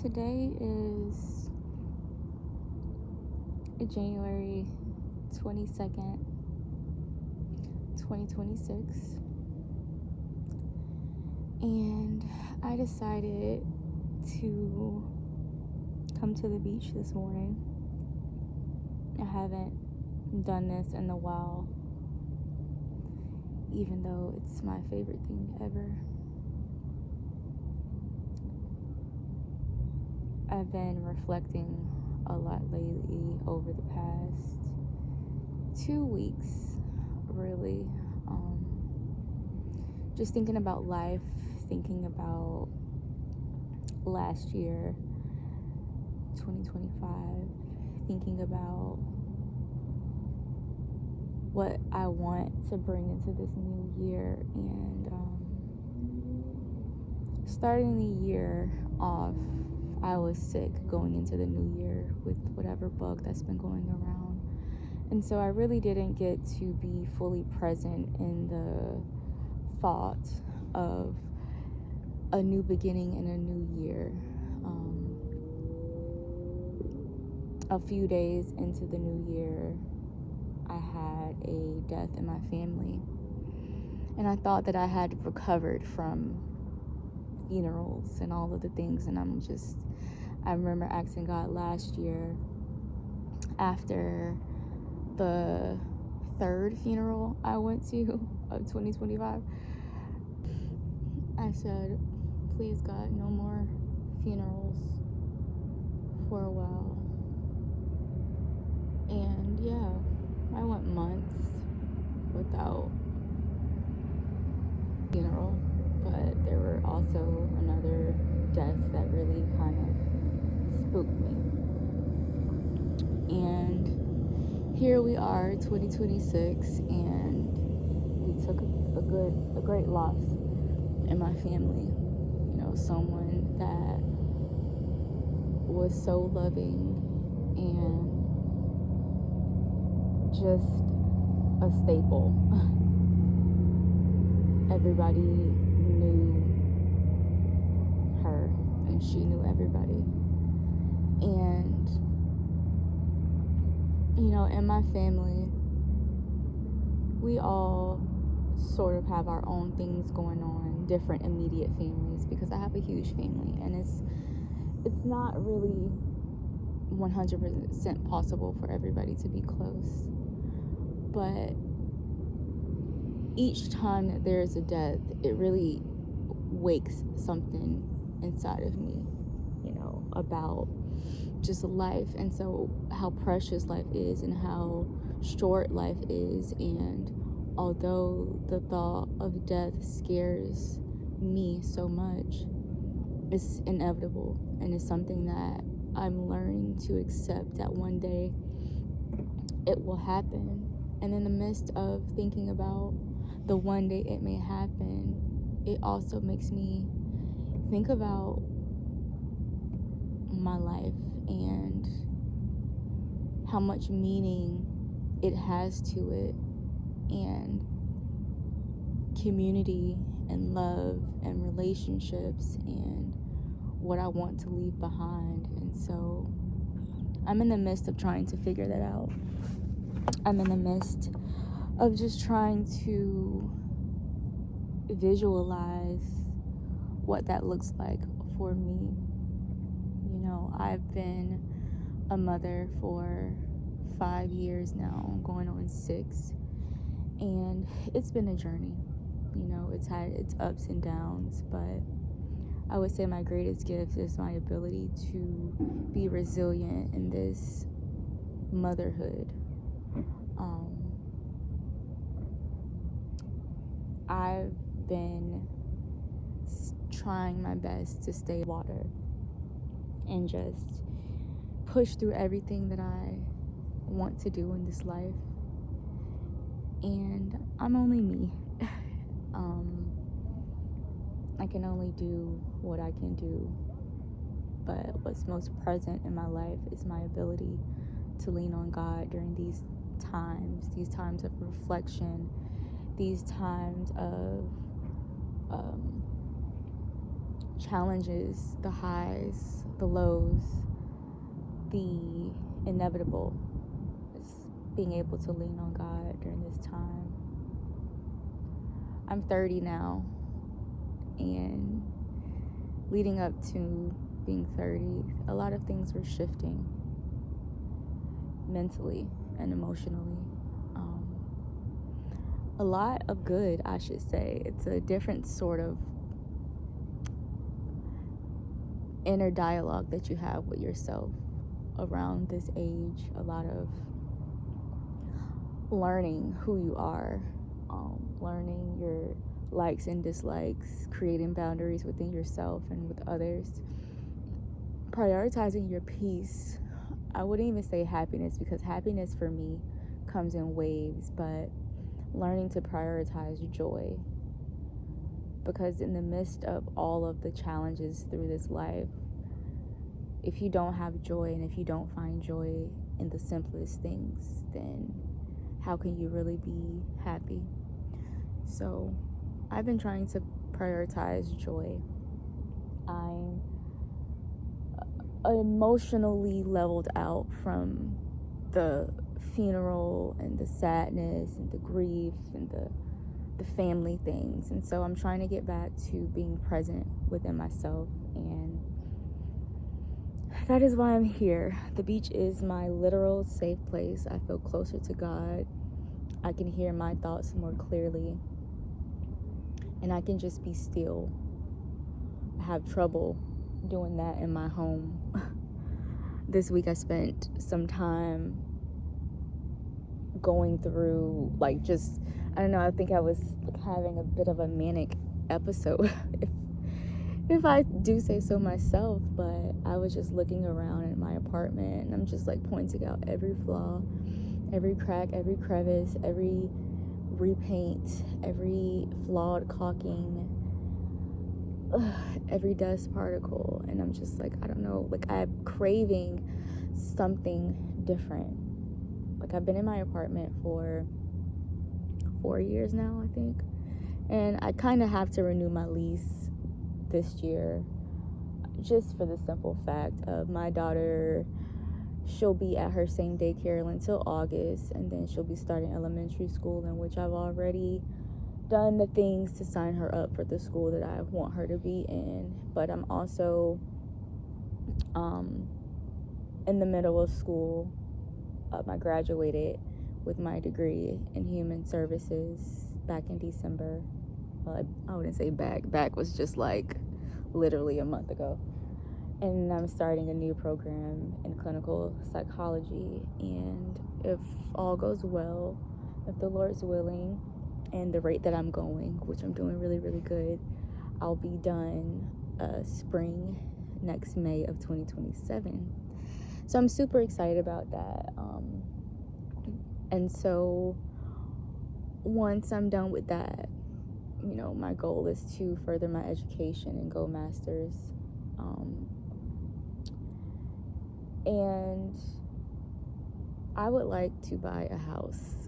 Today is January 22nd, 2026, and I decided to come to the beach this morning. I haven't done this in a while, even though it's my favorite thing ever. I've been reflecting a lot lately over the past 2 weeks, really. Just thinking about life, thinking about last year, 2025, thinking about what I want to bring into this new year, and starting the year off, I was sick going into the new year with whatever bug that's been going around. And so I really didn't get to be fully present in the thought of a new beginning and a new year. A few days into the new year, I had a death in my family. And I thought that I had recovered from funerals and all of the things. And I remember asking God last year, after the third funeral I went to of 2025, I said, please God, no more funerals for a while. And yeah, I went months without funeral, but there were also another deaths that really kind of spooked me. And here we are, 2026, and we took a great loss in my family. You know, someone that was so loving and just a staple. Everybody knew her, and she knew everybody. And, you know, in my family, we all sort of have our own things going on, different immediate families, because I have a huge family, and it's not really 100% possible for everybody to be close. But each time that there's a death, it really wakes something inside of me, you know, about just life, and so how precious life is and how short life is. And although the thought of death scares me so much, it's inevitable, and it's something that I'm learning to accept that one day it will happen. And in the midst of thinking about the one day it may happen, it also makes me think about my life and how much meaning it has to it, and community and love and relationships and what I want to leave behind. And so I'm in the midst of trying to figure that out. I'm in the midst of just trying to visualize what that looks like for me. You know, I've been a mother for 5 years now, going on 6, and it's been a journey. You know, it's had its ups and downs, but I would say my greatest gift is my ability to be resilient in this motherhood. I've been trying my best to stay water and just push through everything that I want to do in this life. And I'm only me. I can only do what I can do. But what's most present in my life is my ability to lean on God during these times of reflection, these times of challenges, the highs, the lows, the inevitable. Just being able to lean on God during this time. I'm 30 now, and leading up to being 30, a lot of things were shifting mentally and emotionally. A lot of good, I should say. It's a different sort of inner dialogue that you have with yourself around this age. A lot of learning who you are, learning your likes and dislikes, creating boundaries within yourself and with others, prioritizing your peace. I wouldn't even say happiness, because happiness for me comes in waves, but learning to prioritize joy. Because in the midst of all of the challenges through this life, if you don't have joy and if you don't find joy in the simplest things, then how can you really be happy? So I've been trying to prioritize joy. I'm emotionally leveled out from the funeral and the sadness and the grief and the family things. And so I'm trying to get back to being present within myself, and that is why I'm here. The beach is my literal safe place. I feel closer to God. I can hear my thoughts more clearly, and I can just be still. I have trouble doing that in my home. This week I spent some time going through, I don't know, I think I was having a bit of a manic episode, if I do say so myself. But I was just looking around in my apartment, and I'm just pointing out every flaw, every crack, every crevice, every repaint, every flawed caulking, every dust particle. And I'm just I don't know, I'm craving something different. I've been in my apartment for 4 years now, I think, and I kind of have to renew my lease this year, just for the simple fact of my daughter. She'll be at her same daycare until August, and then she'll be starting elementary school, in which I've already done the things to sign her up for the school that I want her to be in. But I'm also in the middle of school. I graduated with my degree in human services back in December. Well, I wouldn't say back was just literally a month ago. And I'm starting a new program in clinical psychology. And if all goes well, if the Lord's willing, and the rate that I'm going, which I'm doing really, really good, I'll be done spring next May of 2027. So I'm super excited about that. And so once I'm done with that, my goal is to further my education and go master's. And I would like to buy a house,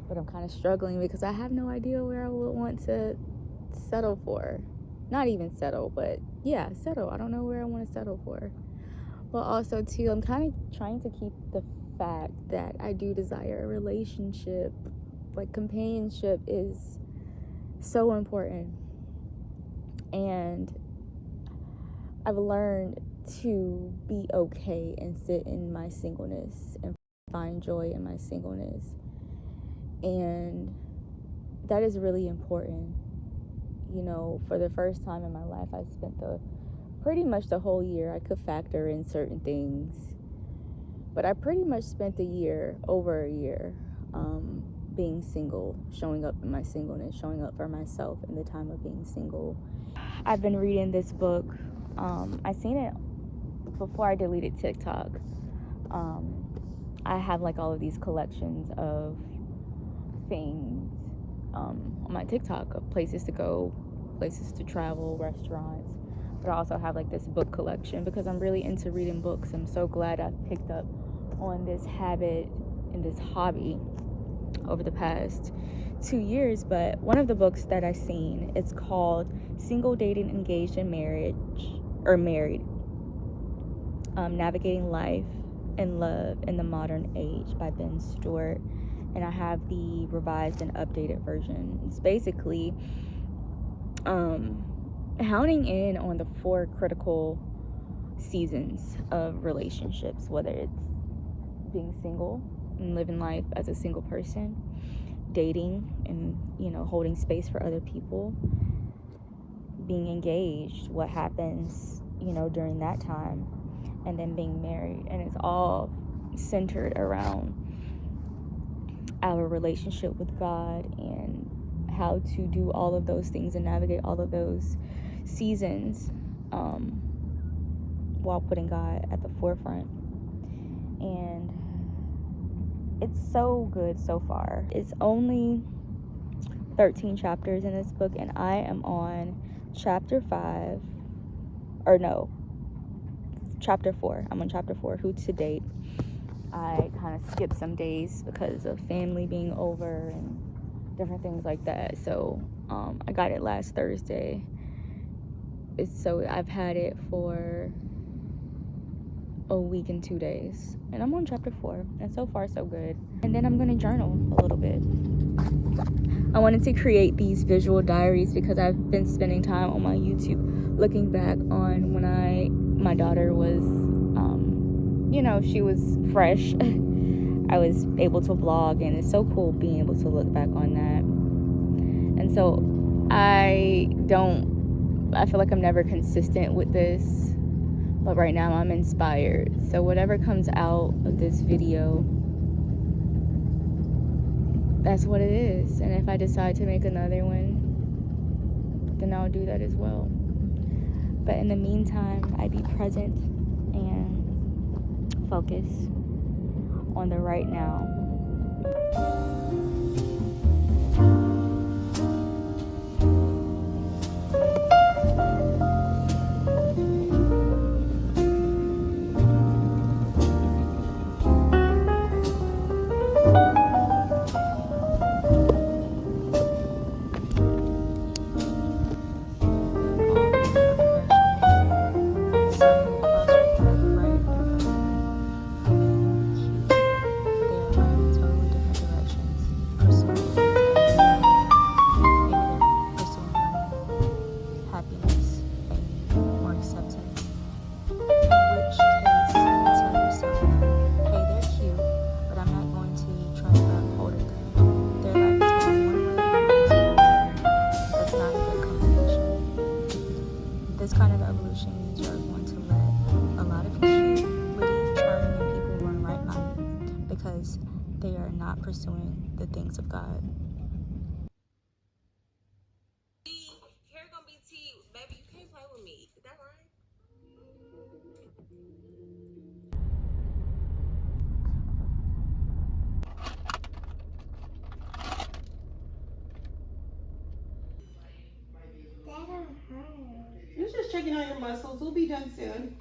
but I'm kind of struggling because I have no idea where I would want to settle for. Not even settle, but yeah, settle. I don't know where I want to settle for. But also, too, I'm kind of trying to keep the fact that I do desire a relationship. Companionship is so important. And I've learned to be okay and sit in my singleness and find joy in my singleness. And that is really important. For the first time in my life, I spent pretty much the whole year. I could factor in certain things, but I pretty much spent over a year, being single, showing up in my singleness, showing up for myself in the time of being single. I've been reading this book. I seen it before I deleted TikTok. I have all of these collections of things on my TikTok, of places to go, places to travel, restaurants. But I also have this book collection because I'm really into reading books. I'm so glad I picked up on this habit and this hobby. over the past 2 years. But one of the books that I've seen, it's called Single, Dating, Engaged, and Marriage, or Married, Navigating Life and Love in the Modern Age by Ben Stewart. And I have the revised and updated version. It's basically honing in on the 4 critical seasons of relationships, whether it's being single and living life as a single person, dating and, you know, holding space for other people, being engaged, what happens, you know, during that time, and then being married. And it's all centered around our relationship with God and how to do all of those things and navigate all of those seasons while putting God at the forefront. And it's so good so far. It's only 13 chapters in this book, and I am on chapter 4. I'm on chapter 4, Who to Date. I kind of skipped some days because of family being over and different things like that. So I got it last Thursday. I've had it for a week and 2 days, and I'm on chapter 4, and so far so good. And then I'm gonna journal a little bit. I wanted to create these visual diaries because I've been spending time on my YouTube looking back on when my daughter was she was fresh. I was able to vlog, and it's so cool being able to look back on that. And so I feel like I'm never consistent with this, but right now I'm inspired. So whatever comes out of this video, that's what it is. And if I decide to make another one, then I'll do that as well. But in the meantime, I be present and focus on the right now. This kind of evolution means you're going to let a lot of cute, witty, charming people run right by you because they are not pursuing the things of God. Hair gonna be tea, baby. You can't play with me. Is that right? That don't hurt. It's just checking on your muscles. We'll be done soon.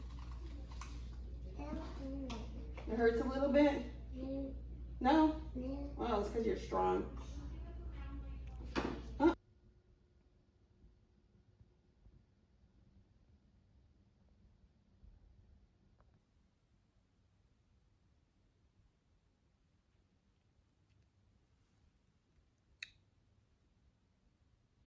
That hurt. It hurts a little bit? No. No? No. Oh, it's because you're strong.